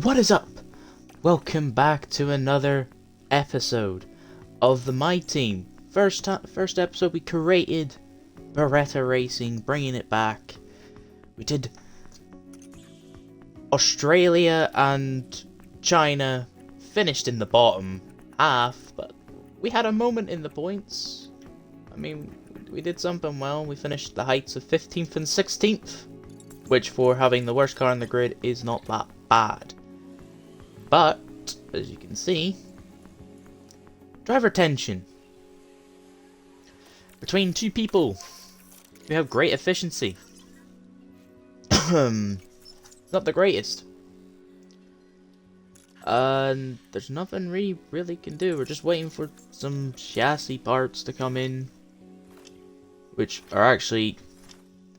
What is up? Welcome back to another episode of the My Team. First episode we created Beretta Racing, bringing it back. We did Australia and China, finished in the bottom half, but we had a moment in the points. I mean, we did something well. We finished the heights of 15th and 16th, which for having the worst car on the grid is not that bad. But, as you can see, driver tension. Between two people, we have great efficiency. Not the greatest. And there's nothing we really can do. We're just waiting for some chassis parts to come in, which are actually,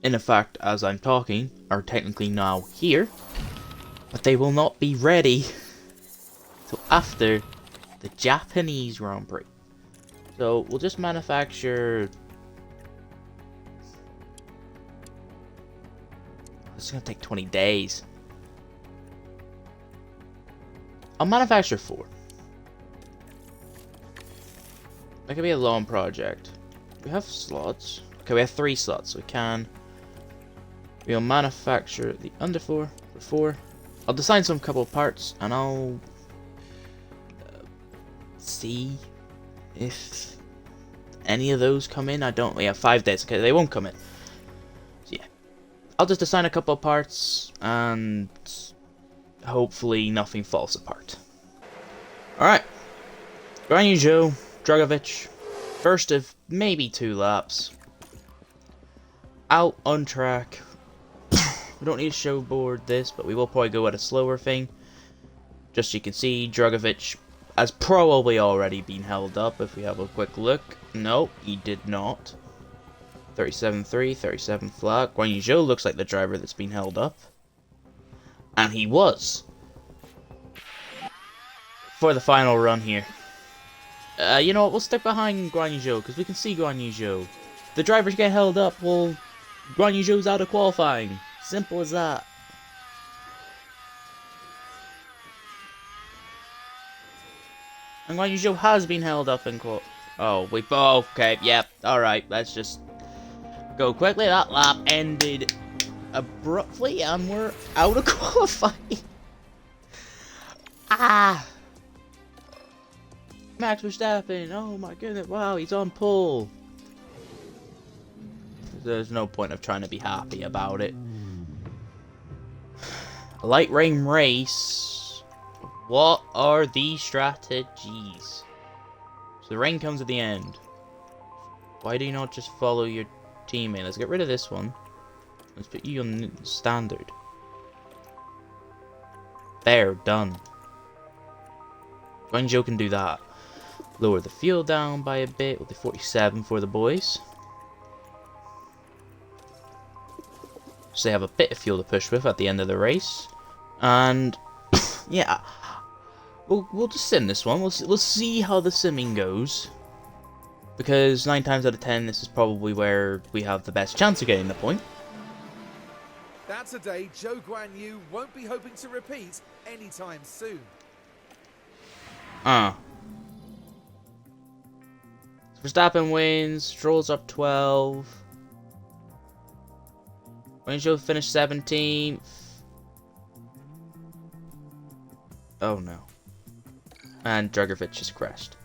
in effect, as I'm talking, are technically now here. But they will not be ready till after the Japanese Grand Prix. So we'll just manufacture. It's gonna take 20 days. I'll manufacture 4. That could be a long project. We have slots. Okay, we have 3 slots. So we'll manufacture the underfour for 4. I'll design some couple of parts and I'll see if any of those come in. We have 5 days. Okay, they won't come in. So yeah, I'll just design a couple of parts and hopefully nothing falls apart. Alright, Guan Yu Zhou, Drugovich, first of maybe 2 laps. Out on track. We don't need to showboard this, but we will probably go at a slower thing. Just so you can see, Drugovich has probably already been held up if we have a quick look. No, he did not. 37.3, 37 flat. Guan Yu Zhou looks like the driver that's been held up. And he was. For the final run here. You know what, we'll stick behind Guan Yu Zhou, because we can see Guan Yu Zhou. If the drivers get held up, well, Guan Yu Zhou's out of qualifying. Simple as that. And Guan Yu Zhou has been held up in okay, yep, alright, let's just go quickly. That lap ended abruptly and we're out of qualifying. Max Verstappen, oh my goodness, wow, he's on pole. There's no point of trying to be happy about it. A light rain race. What are the strategies? So the rain comes at the end. Why do you not just follow your teammate? Let's get rid of this one. Let's put you on standard. There, done. Guan Yu Zhou can do that. Lower the fuel down by a bit. We'll do 47 for the boys. So they have a bit of fuel to push with at the end of the race. And yeah, we'll just sim this one. We'll see how the simming goes, because 9 times out of 10 this is probably where we have the best chance of getting the point. That's a day Zhou Guan Yu won't be hoping to repeat anytime soon. Verstappen wins. Stroll's up 12. Guan Yu Zhou finished 17th. Oh no. And Drugovich just crashed.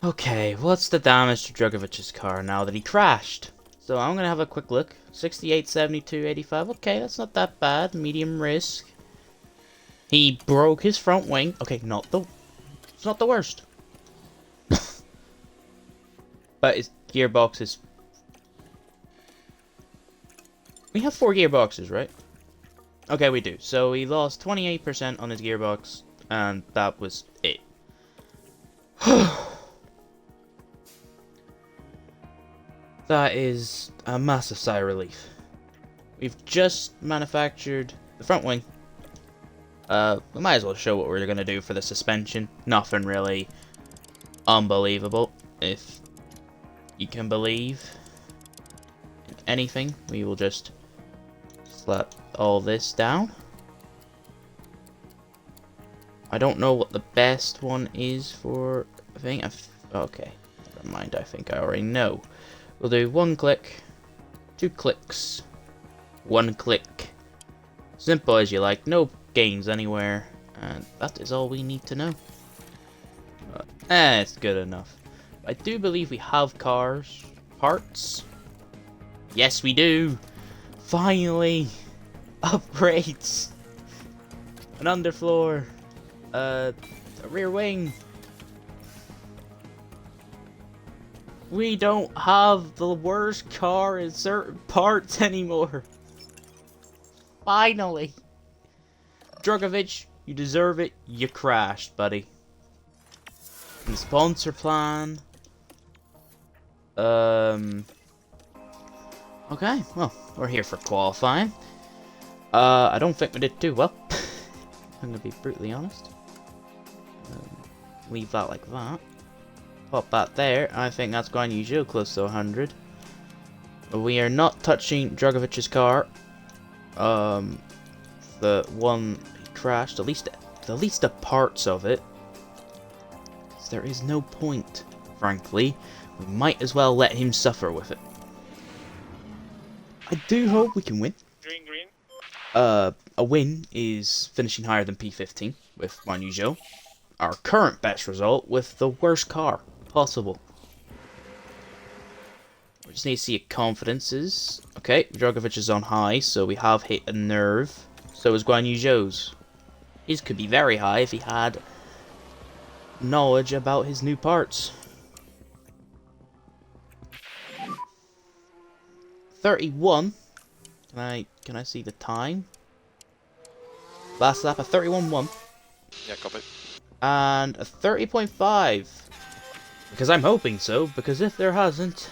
Okay, what's the damage to Drugovich's car now that he crashed? So I'm gonna have a quick look. 68, 72, 85. Okay, that's not that bad. Medium risk. He broke his front wing. Okay, it's not the worst. But his gearbox is... We have 4 gearboxes, right? Okay, we do. So he lost 28% on his gearbox, and that was it. That is a massive sigh of relief. We've just manufactured the front wing. We might as well show what we're going to do for the suspension. Nothing really unbelievable, if you can believe in anything. We will just slap all this down. I don't know what the best one is for a thing. Okay, never mind. I think I already know. We'll do 1 click, 2 clicks, 1 click. Simple as you like. No gains anywhere. And that is all we need to know. It's good enough. I do believe we have cars. Parts? Yes, we do. Finally. Upgrades. An underfloor. A rear wing. We don't have the worst car in certain parts anymore. Finally. Drugovich, you deserve it. You crashed, buddy. The sponsor plan. Okay, well, we're here for qualifying. I don't think we did too well. I'm gonna be brutally honest. Leave that like that. Pop that there. I think that's going to usually close to 100. We are not touching Drugovich's car. The one he crashed, at least the parts of it. There is no point, frankly. We might as well let him suffer with it. I do hope we can win. Green. A win is finishing higher than P15 with Guan Yu Zhou. Our current best result with the worst car possible. We just need to see if confidence is... Okay, Drugovich is on high, so we have hit a nerve. So is Guan Yu Zhou's. His could be very high if he had knowledge about his new parts. 31. Can I see the time? Last lap a 31.1. Yeah, copy. And a 30.5. Because I'm hoping so, because if there hasn't,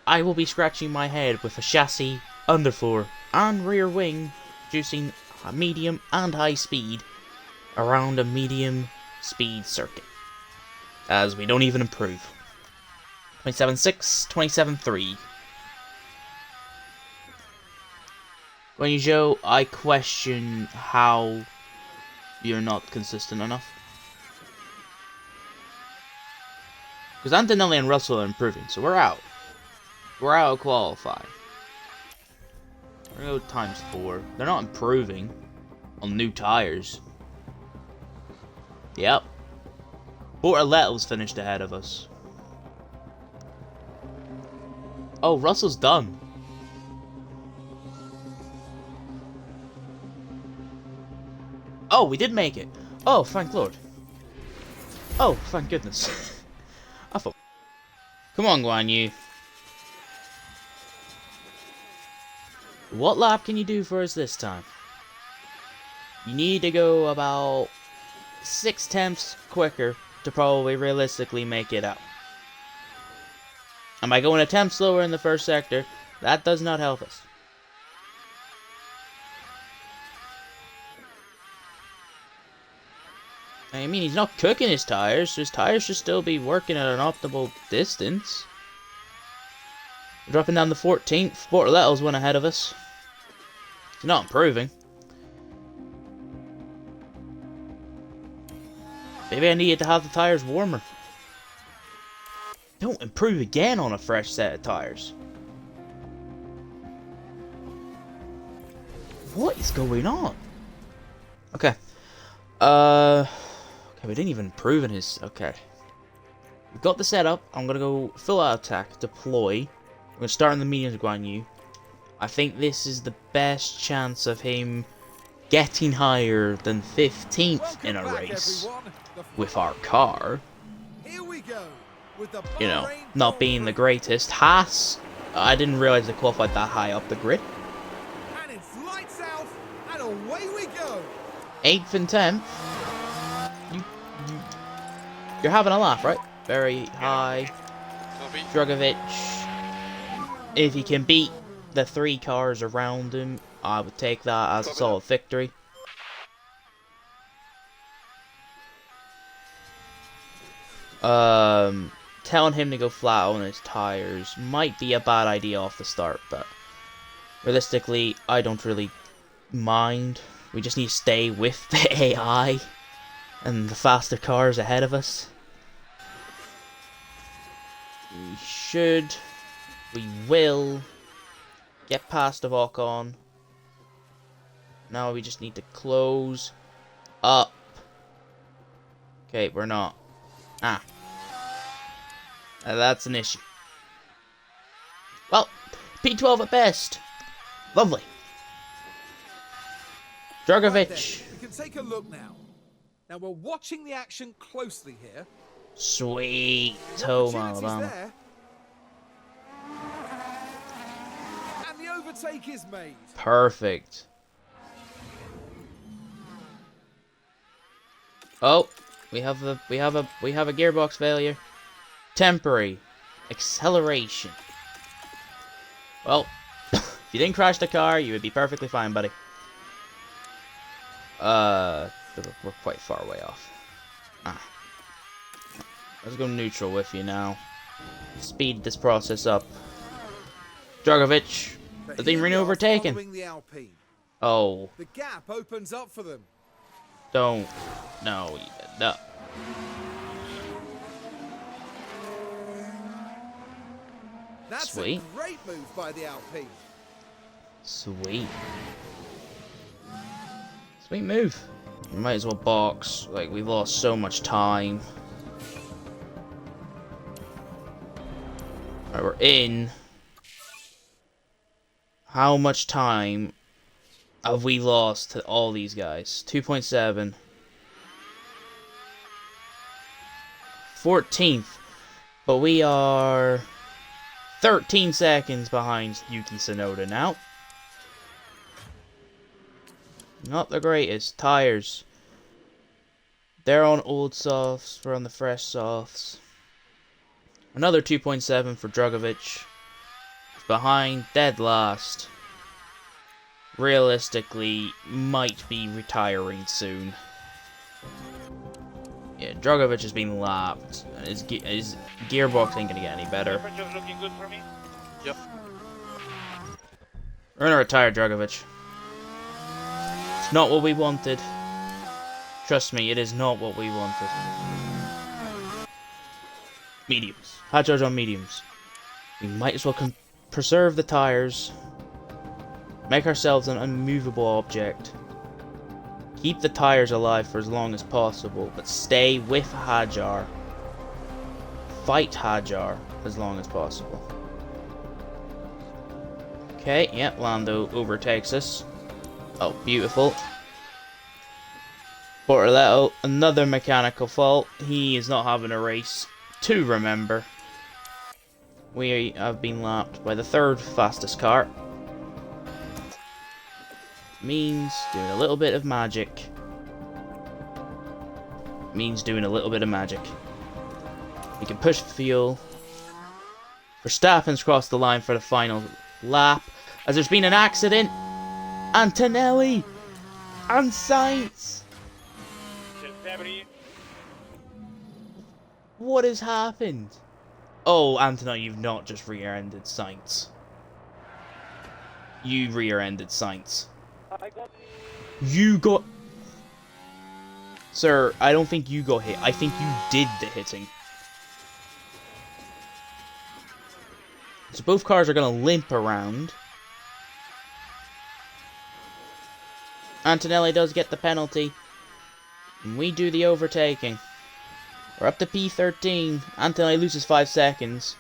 I will be scratching my head with a chassis, underfloor, and rear wing, producing a medium and high speed around a medium speed circuit. As we don't even improve. 27.6, 27.3. Guan Yu Zhou, I question how you're not consistent enough. Because Antonelli and Russell are improving, so we're out. We're out of qualifying. We're gonna go ×4. They're not improving on new tires. Yep. Bortoletto's finished ahead of us. Oh, Russell's done. Oh, we did make it. Oh, thank Lord. Oh, thank goodness. I thought... Come on, Guan Yu. What lap can you do for us this time? You need to go about 6 tenths quicker to probably realistically make it out. And by going a tenth slower in the first sector, that does not help us. I mean, he's not cooking his tires, so his tires should still be working at an optimal distance. We're dropping down the 14th. Bortoletto's one ahead of us. He's not improving. Maybe I needed to have the tires warmer. Don't improve again on a fresh set of tires. What is going on? Okay. Okay, we didn't even improve in his... Okay. We've got the setup. I'm going to go full out attack, deploy. I'm going to start in the medium to Guan Yu. I think this is the best chance of him getting higher than 15th in a race with our car. Here we go with the You know, Bahrain not being the greatest. Haas, I didn't realize they qualified that high up the grid. and it's lights out and away we go. 8th and 10th. You're having a laugh, right? Very high. Copy. Drugovich. If he can beat the 3 cars around him, I would take that as a solid victory. Telling him to go flat on his tires might be a bad idea off the start, but realistically, I don't really mind. We just need to stay with the AI. and the faster cars ahead of us. We will get past the Volcon. Now we just need to close up. Okay, we're not. That's an issue. Well, P12 at best. Lovely. Dragovic. Right then, we can take a look now. Now we're watching the action closely here. Sweet The home opportunity's Alabama. there. And the overtake is made. Perfect. Oh, we have a gearbox failure. Temporary acceleration. Well, if you didn't crash the car, you would be perfectly fine, buddy. We're quite far away off. Let's go neutral with you now. Speed this process up. Dragovic, the thing ring overtaken. Following the Alpine. Oh, The gap opens up for them. don't. No. That's Sweet. a great move by the Alpine. Sweet. Sweet move. We might as well box. Like, we've lost so much time. Alright, we're in. How much time have we lost to all these guys? 2.7. 14th. But we are 13 seconds behind Yuki Tsunoda now. Not the greatest. Tires. They're on old softs. We're on the fresh softs. Another 2.7 for Dragovic. Behind, dead last. Realistically, might be retiring soon. Yeah, Dragovic has been lapped. His gearbox ain't gonna get any better. Temperature's looking good for me. Yep. We're gonna retire Dragovic. It's not what we wanted. Trust me, it is not what we wanted. Mediums. Hot charge on mediums. We might as well preserve the tires. Make ourselves an unmovable object. Keep the tires alive for as long as possible, but stay with Hajar. Fight Hajar as long as possible. Okay, yep, Lando overtakes us. Oh, beautiful. Bortoletto, another mechanical fault. He is not having a race to remember. We have been lapped by the third fastest car. Means doing a little bit of magic. Means doing a little bit of magic. We can push fuel. Verstappen's crossed the line for the final lap. As there's been an accident. Antonelli and Sainz. What has happened? Oh, Antonelli, you've not just rear-ended Sainz. You rear-ended Sainz. You got... Sir, I don't think you got hit. I think you did the hitting. So both cars are going to limp around. Antonelli does get the penalty. And we do the overtaking. We're up to P13. Antonelli loses 5 seconds.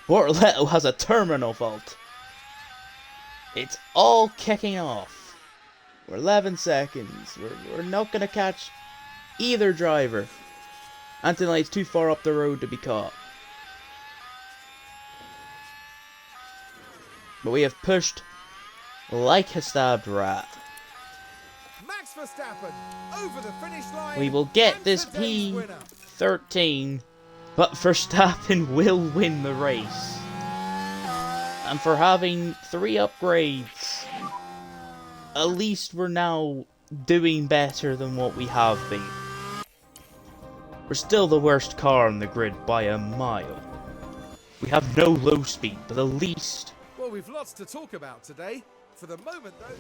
Bortoletto has a terminal fault. It's all kicking off. We're 11 seconds. We're not going to catch either driver. Antonelli's too far up the road to be caught. But we have pushed like a stabbed rat. Max Verstappen over the finish line. We will get and this today's winner. P13, but Verstappen will win the race. And for having 3 upgrades, at least we're now doing better than what we have been. We're still the worst car on the grid by a mile. We have no low speed, but at least Well, we've lots to talk about today. For the moment, though,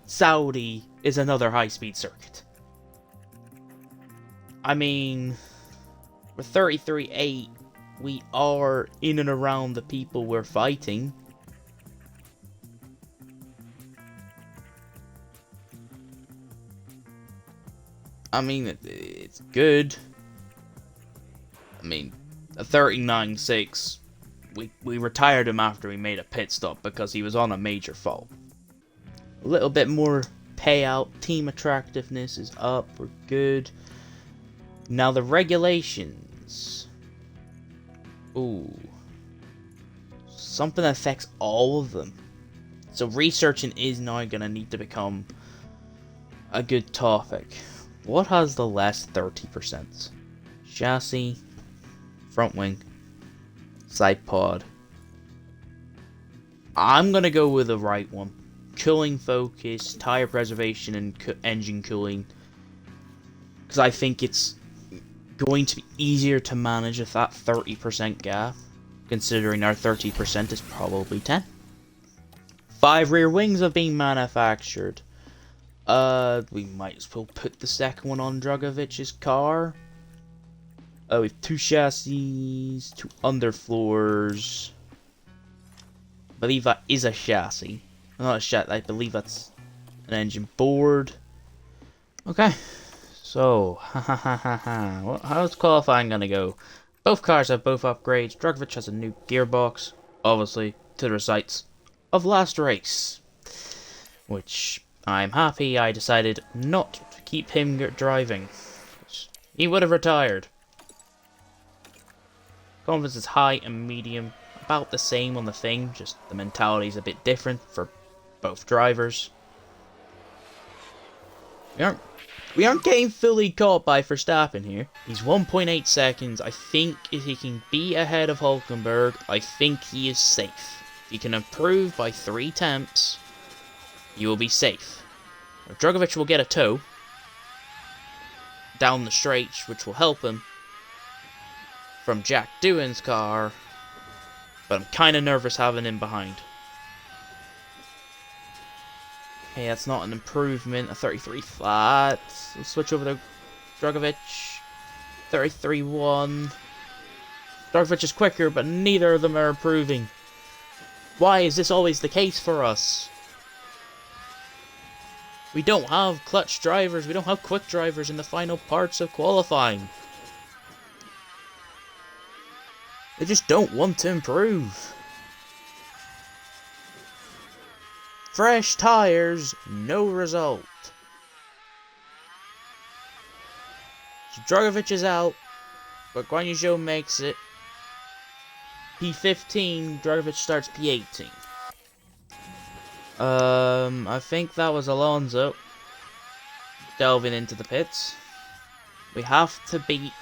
Saudi is another high-speed circuit. I mean, with 33-8, we are in and around the people we're fighting. I mean, it's good. I mean, a 39-6, we retired him after he made a pit stop because he was on a major fault. A little bit more payout, team attractiveness is up, we're good. Now the regulations. Ooh. Something that affects all of them. So researching is now going to need to become a good topic. What has the last 30%? Chassis, front wing, side pod. I'm going to go with the right one. Cooling focus, tire preservation, and engine cooling. Because I think it's going to be easier to manage with that 30% gap, considering our 30% is probably 10. 5 rear wings have been manufactured. We might as well put the second one on Dragovic's car. With 2 chassis, 2 underfloors. I believe that is a chassis. Not a chassis, I believe that's an engine board. Okay. So, how's qualifying gonna go? Both cars have both upgrades. Dragovic has a new gearbox, obviously, to the recites of last race. Which, I'm happy I decided not to keep him driving. He would have retired. Confidence is high and medium, about the same on the thing, just the mentality is a bit different for both drivers. We aren't getting fully caught by Verstappen here. He's 1.8 seconds. I think if he can be ahead of Hulkenberg, I think he is safe. If he can improve by 3 temps, he will be safe. Dragovic will get a tow down the straight, which will help him from Jack Doohan's car, but I'm kind of nervous having him behind. Okay, that's not an improvement. A 33 flat. We'll switch over to Dragovic. 33-1. Dragovic is quicker, but neither of them are improving. Why is this always the case for us? We don't have clutch drivers. We don't have quick drivers in the final parts of qualifying. They just don't want to improve. Fresh tires, no result. So Dragovic is out, but Guan Yu Zhou makes it. P15, Dragovic starts P18. I think that was Alonso delving into the pits. We have to beat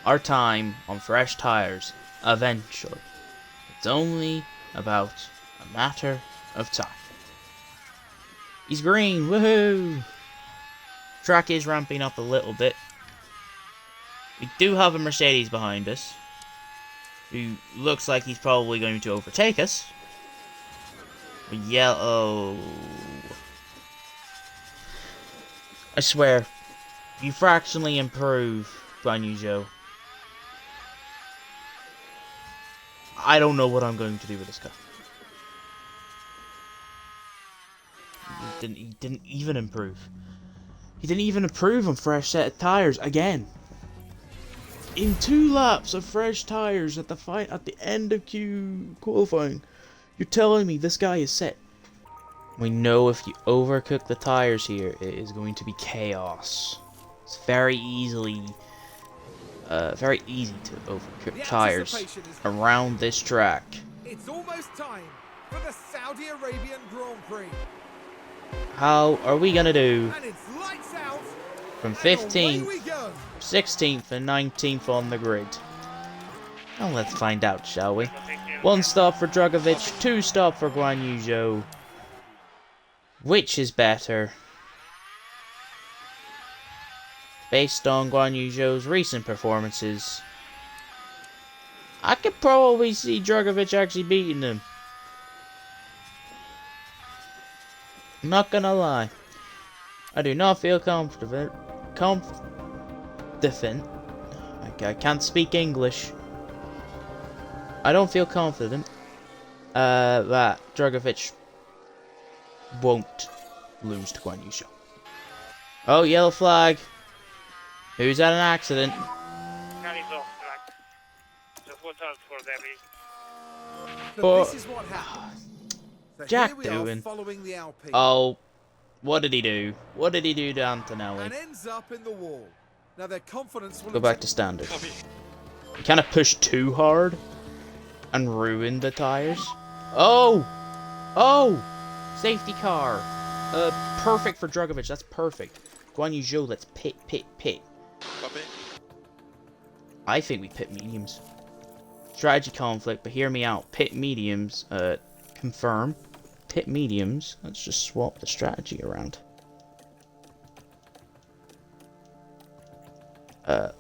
our time on fresh tires eventually. It's only about a matter of time. He's green, woohoo! Track is ramping up a little bit. We do have a Mercedes behind us, who looks like he's probably going to overtake us. Yellow. I swear, you fractionally improve Guan Yu Zhou. I don't know what I'm going to do with this car. He didn't even improve. He didn't even improve on fresh set of tires again. In 2 laps of fresh tires at the end of qualifying, you're telling me this guy is set. We know if you overcook the tires here, it is going to be chaos. It's very easy to overcook tires around this track. It's almost time for the Saudi Arabian Grand Prix. How are we gonna do And it's lights out. from And away 15th, we go. 16th, and 19th on the grid? Well, let's find out, shall we? 1 stop for Dragovic, 2 stop for Guan Yu Zhou. Which is better? Based on Guan Yu Zhou's recent performances, I could probably see Dragovic actually beating him. Not gonna lie, I do not feel confident defend. I can't speak English. I don't feel confident that Dragovich won't lose to Guan Yu Zhou. Oh, yellow flag. Who's had an accident? Car is off track. Just watch out for debris. So But- this is what happened. So Jack here we are doing. following the Alpine. Oh, what did he do? What did he do to Antonelli? And ends up in the wall. Now their confidence will Go back to standard. Copy. You kind of pushed too hard and ruined the tires. Oh! Oh! Safety car. Perfect for Dragovich. That's perfect. Guan Yu Zhou, let's pit. Copy. I think we pit mediums. Strategy conflict, but hear me out. Pit mediums. Confirm. Pit mediums. Let's just swap the strategy around.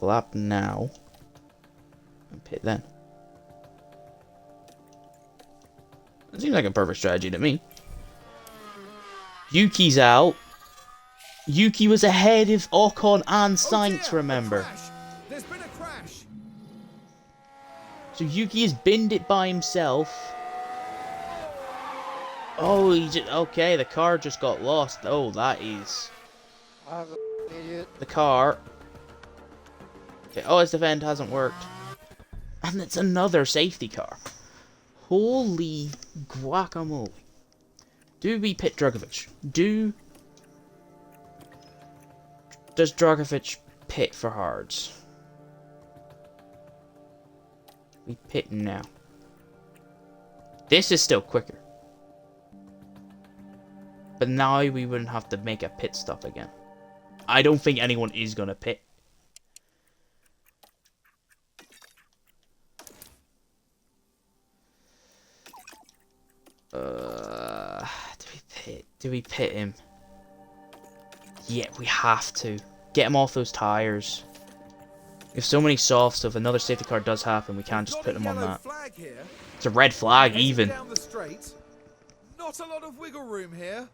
Lap now. And pit then. That seems like a perfect strategy to me. Yuki's out. Yuki was ahead of Ocon and Sainz, dear, a remember. crash. There's been a crash. So Yuki has binned it by himself. Oh, okay, the car just got lost. Oh, that is... The car... Okay, oh, his defend hasn't worked. And it's another safety car. Holy guacamole. Do we pit Dragovich? Does Dragovich pit for hards? We pit now. This is still quicker. But now we wouldn't have to make a pit stop again. I don't think anyone is gonna pit. Do we pit him? Yeah, we have to. Get him off those tires. We have so many softs, so if another safety car does happen, we can't just Got put a him on yellow that. flag here. It's a red flag, Heading even. down the straight. Not a lot of wiggle room here.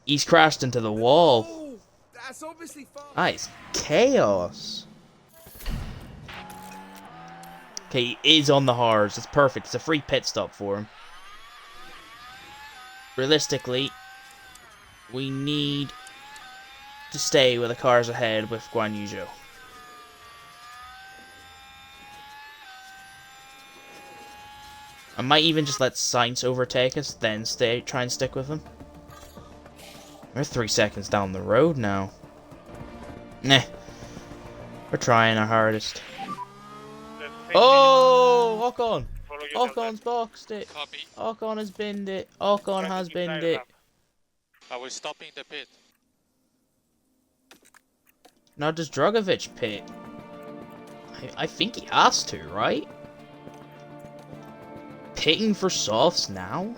He's crashed into the wall. Oh, that's obviously far. That is chaos. Okay, he is on the hards. It's perfect. It's a free pit stop for him. Realistically, we need to stay with the cars ahead with Guan Yu Zhou. I might even just let Sainz overtake us, then try and stick with him. We're 3 seconds down the road now. Nah. We're trying our hardest. The Oh! Ocon! follow you Ocon's boxed it. Copy. Ocon has binned it. Ocon has binned it. I was stopping the pit. Now does Dragovich pit? I think he has to, right? Pitting for softs now?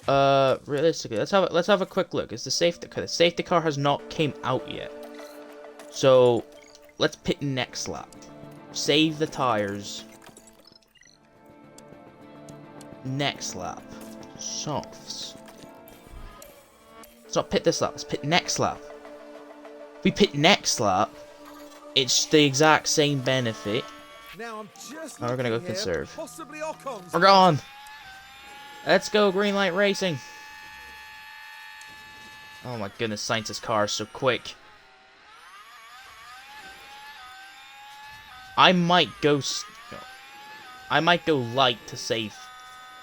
Realistically, let's have a quick look. Is the safety car has not came out yet. So let's pit next lap. Save the tires. Next lap. Softs. Let's not pit this lap, let's pit next lap. If we pit next lap, it's the exact same benefit. Now I'm just Now we're gonna go looking here, conserve. Possibly Ocon's. We're gone. Let's go, green light racing. Oh my goodness, Sainz's car is so quick. I might go light to save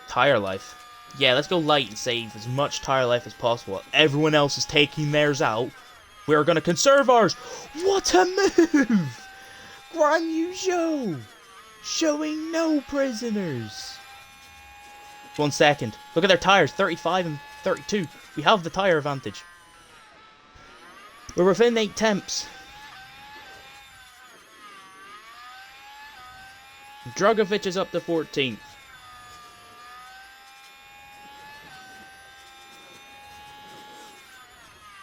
tire life. Yeah, let's go light and save as much tire life as possible. Everyone else is taking theirs out. We're gonna conserve ours. What a move! Guan Yu Zhou showing no prisoners. 1 second. Look at their tires, 35 and 32. We have the tire advantage. We're within 8 temps. Dragovich is up to 14th.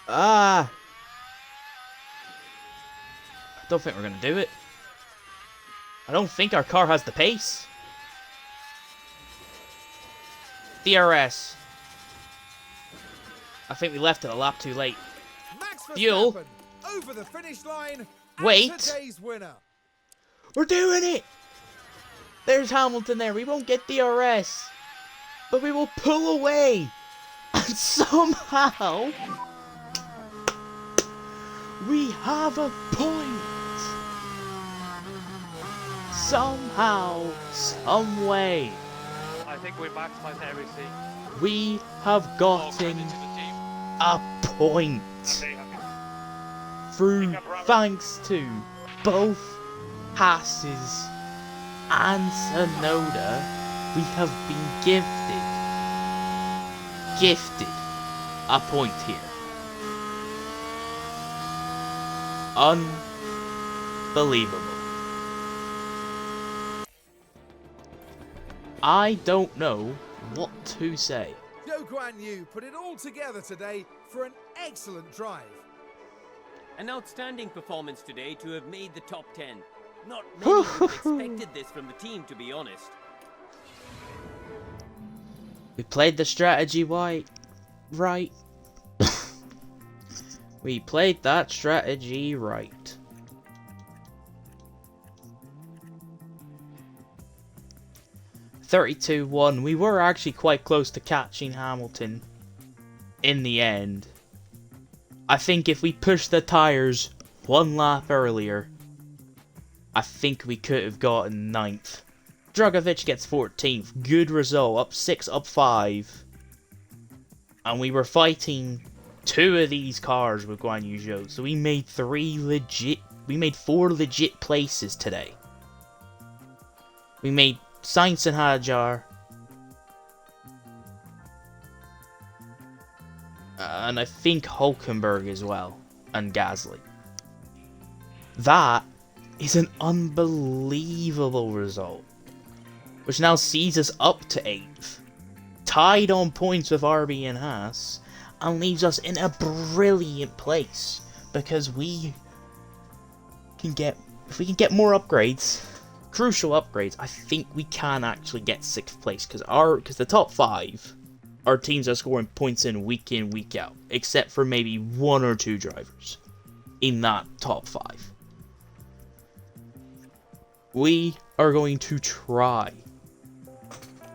Ah! I don't think we're gonna do it. I don't think our car has the pace. DRS. I think we left it a lap too late. Max Fuel. Verstappen over the finish line. Wait. And today's winner. We're doing it! There's Hamilton there. We won't get DRS. But we will pull away. And somehow... we have a point. Somehow, some way. I think we maximized everything. We have Oh, gotten credit to the team. a point. Okay. Through thanks to both Haas's and Tsunoda, we have been gifted a point here. Unbelievable. I don't know what to say. Zhou Guanyu put it all together today for an excellent drive. An outstanding performance today to have made the top 10. Not many would have expected this from the team, to be honest. We played the strategy right. We played that strategy right. (32-1). We were actually quite close to catching Hamilton in the end. I think if we pushed the tires one lap earlier, I think we could have gotten 9th. Drugovich gets 14th. Good result. Up 6, up 5. And we were fighting 2 of these cars with Guan Yu Zhou. So we made 4 legit places today. We made Sainz and Hajar. And I think Hulkenberg as well. And Gasly. That is an unbelievable result. Which now sees us up to 8th. Tied on points with RB and Haas. And leaves us in a brilliant place. Because we can get... if we can get more upgrades... crucial upgrades, I think we can actually get 6th place. Because the top 5... our teams are scoring points in, week out. Except for maybe 1 or 2 drivers. In that top 5. We are going to try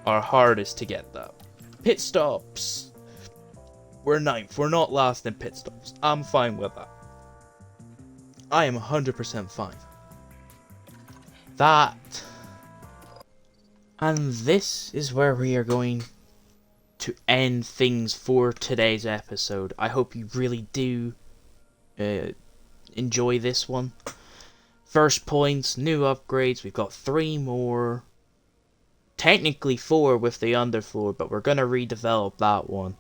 our hardest to get that. Pit stops. We're 9th. We're not last in pit stops. I'm fine with that. I am 100% fine. That. And this is where we are going to end things for today's episode. I hope you really do enjoy this one. First points, new upgrades. We've got 3 more. Technically 4 with the underfloor, but we're going to redevelop that one.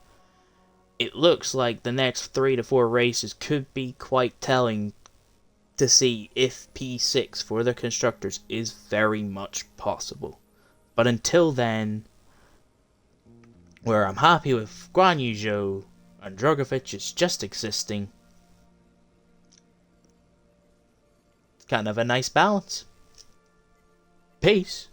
It looks like the next 3 to 4 races could be quite telling to see if P6 for the constructors is very much possible. But until then, where I'm happy with Guan Yu Zhou and Drugovich is just existing. It's kind of a nice balance. Peace.